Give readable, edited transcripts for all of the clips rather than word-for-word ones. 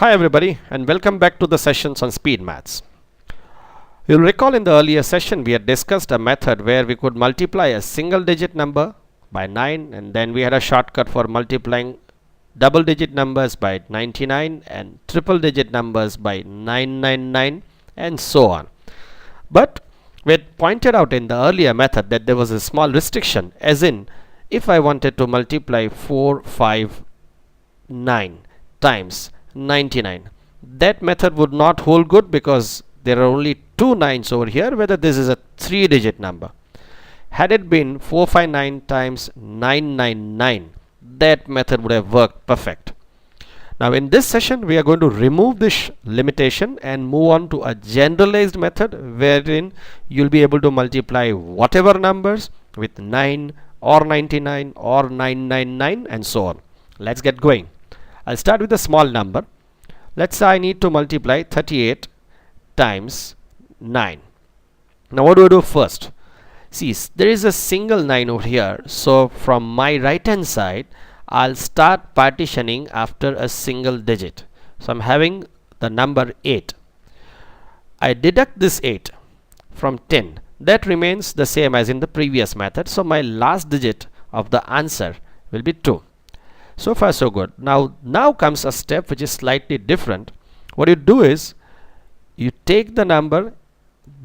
Hi everybody and welcome back to the sessions on speed maths. You'll recall in the earlier session we had discussed a method where we could multiply a single digit number by 9 and then we had a shortcut for multiplying double digit numbers by 99 and triple digit numbers by 999 and so on. But we had pointed out in the earlier method that there was a small restriction, as in if I wanted to multiply 459 times 99, that method would not hold good because there are only two nines over here, whether this is a 3-digit number. Had it been 459 times 999, that method would have worked perfect. Now in this session we are going to remove this limitation and move on to a generalized method wherein you'll be able to multiply whatever numbers with 9 or 99 or 999 and so on. Let's get going. I'll start with a small number. Let's say I need to multiply 38 times 9. Now what do first? See, there is a single 9 over here, so from my right hand side I'll start partitioning after a single digit. So I'm having the number 8. I deduct this 8 from 10. That remains the same as in the previous method, so my last digit of the answer will be 2. So far so good. Now comes a step which is slightly different. What you do is you take the number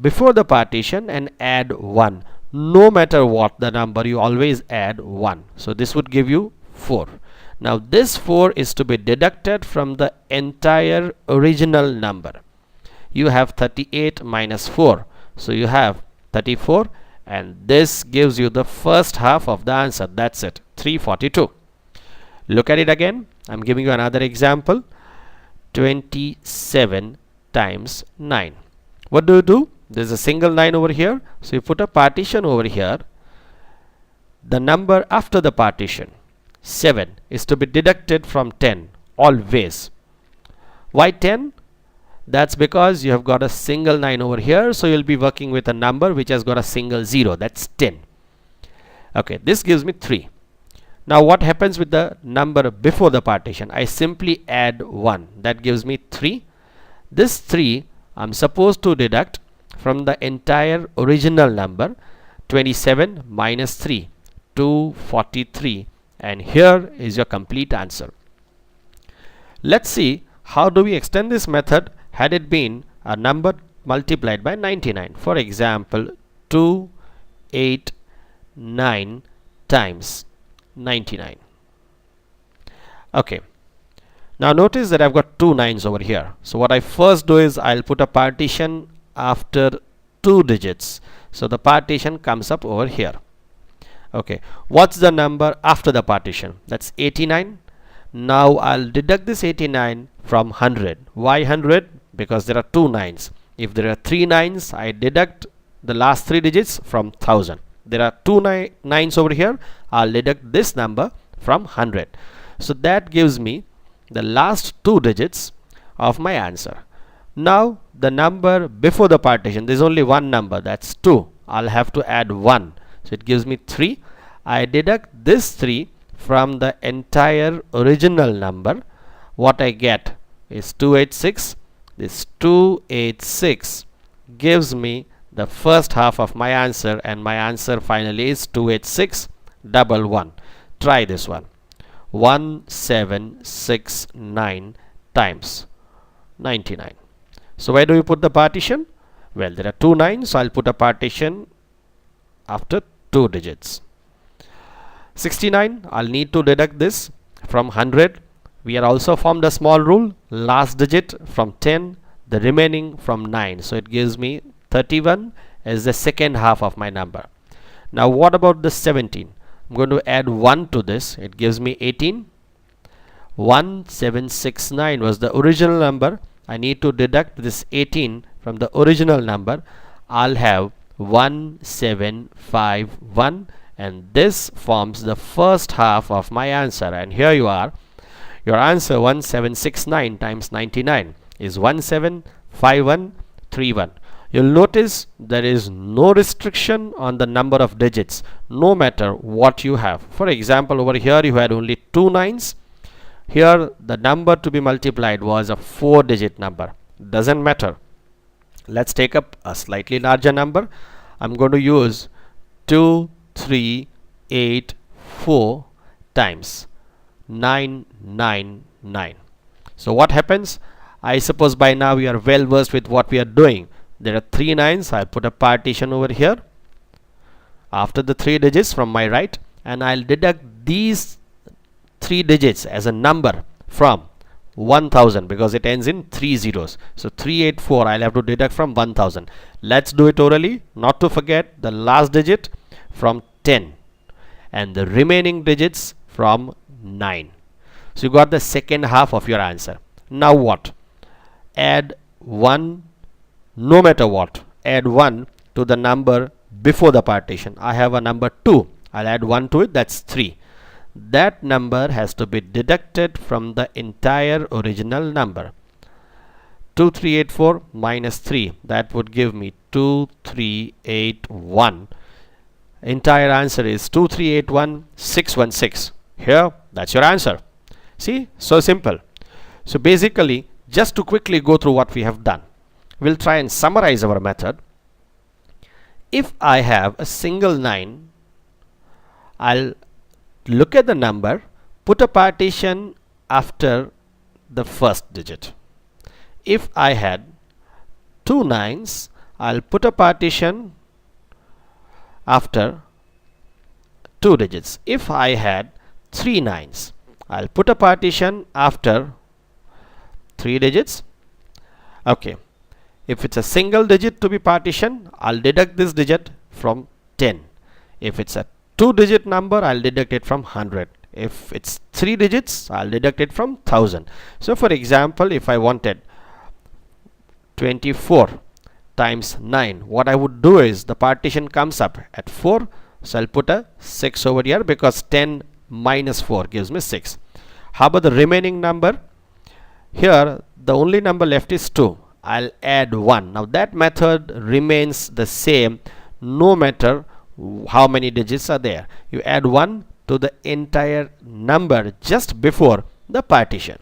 before the partition and add 1. No matter what the number, you always add 1. So this would give you 4. Now this 4 is to be deducted from the entire original number. You have 38 minus 4. So you have 34, and this gives you the first half of the answer. That's it, 342. Look at it again. I'm giving you another example. 27 times 9. What do? There's a single 9 over here, so you put a partition over here. The number after the partition, 7, is to be deducted from 10 always. Why 10? That's because you have got a single 9 over here, so you'll be working with a number which has got a single 0. That's 10. Okay, this gives me 3. Now what happens with the number before the partition? I simply add 1. That gives me 3. This 3 I'm supposed to deduct from the entire original number. 27 minus 3, 243, and here is your complete answer. Let's see how do we extend this method had it been a number multiplied by 99. For example, 289 times 99. Okay, now notice that I've got two 9s over here. So what I first do is I'll put a partition after 2 digits, so the partition comes up over here. Okay, what's the number after the partition? That's 89. Now I'll deduct this 89 from 100. Why 100? Because there are two 9s. If there are 3 9s, I deduct the last 3 digits from 1000. There are two 9s over here. I'll deduct this number from 100. So that gives me the last 2 digits of my answer. Now the number before the partition, there's only one number, that's 2. I'll have to add 1. So it gives me 3. I deduct this 3 from the entire original number. What I get is 286. This 286 gives me the first half of my answer, and my answer finally is 28611. Try this one. 1769 times 99. So where do you put the partition? Well, there are two 9s, so I'll put a partition after 2 digits. 69, I'll need to deduct this from 100. We are also formed a small rule, last digit from 10, the remaining from 9. So it gives me 31 as the second half of my number. Now what about the 17? I'm going to add 1 to this. It gives me 18. 1769 was the original number. I need to deduct this 18 from the original number. I'll have 1751, and this forms the first half of my answer. And here you are. Your answer 1769 times 99 is 175131. You'll notice there is no restriction on the number of digits no matter what you have. For example, over here you had only two 9s. Here the number to be multiplied was a 4-digit number. Doesn't matter. Let's take up a slightly larger number. I'm going to use 2384 times 999. So what happens? I suppose by now you are well versed with what we are doing. There are 3 nines. I'll put a partition over here after the 3 digits from my right, and I'll deduct these 3 digits as a number from 1000 because it ends in 3 zeros. So 384 I'll have to deduct from 1000. Let's do it orally. Not to forget the last digit from 10 and the remaining digits from 9. So you got the second half of your answer. Now what? Add 1, no matter what, add 1 to the number before the partition. I have a number 2. I'll add 1 to it, that's 3. That number has to be deducted from the entire original number. 2384 minus 3, that would give me 2381. Entire answer is 2381616. Here, that's your answer. See, so simple. So basically, just to quickly go through what we have done, we'll try and summarize our method. If I have a single 9, I'll look at the number, put a partition after the first digit. If I had 2 9s, I'll put a partition after 2 digits. If I had 3 9s, I'll put a partition after 3 digits. Okay. If it's a single digit to be partitioned, I'll deduct this digit from 10. If it's a 2-digit number, I'll deduct it from 100. If it's 3 digits, I'll deduct it from 1000. So for example, if I wanted 24 times 9, what I would do is the partition comes up at 4, so I'll put a 6 over here because 10 minus 4 gives me 6. How about the remaining number? Here the only number left is 2. I'll add 1. Now that method remains the same no matter how many digits are there. You add 1 to the entire number just before the partition.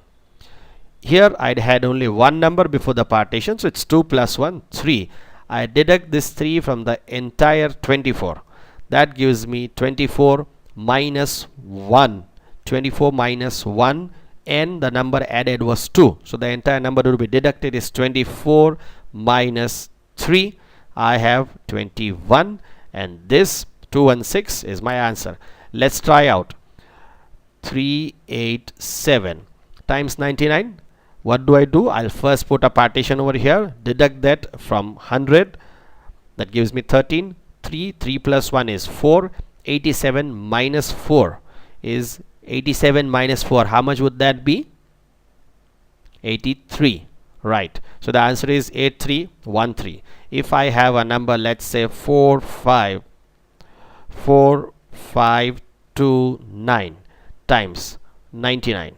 Here I'd had only one number before the partition, so it's 2 plus 1, 3. I deduct this 3 from the entire 24. That gives me 24 minus 1. 24 minus 1, and the number added was 2. So the entire number to be deducted is 24 minus 3. I have 21, and this 216 is my answer. Let's try out. 387 times 99. What do I do? I'll first put a partition over here, deduct that from 100. That gives me 13. 3 plus 1 is 4. 87 minus 4 is 87 minus 4. How much would that be? 83. Right. So the answer is 8313. If I have a number, let's say 4529 times 99.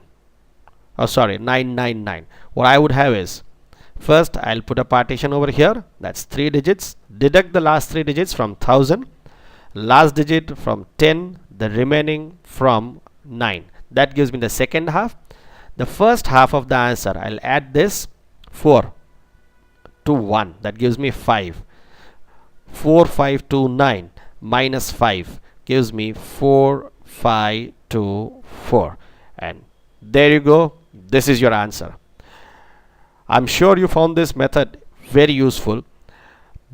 Oh, sorry, 999. What I would have is, first I'll put a partition over here. That's 3 digits. Deduct the last 3 digits from 1000. Last digit from 10. The remaining from 9. That gives me the second half. The first half of the answer, I'll add this 4 to 1. That gives me 5. 4529 minus 5 gives me 4524. And there you go. This is your answer. I'm sure you found this method very useful.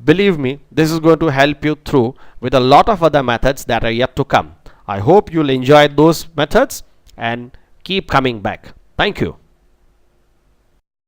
Believe me, this is going to help you through with a lot of other methods that are yet to come. I hope you'll enjoy those methods and keep coming back. Thank you.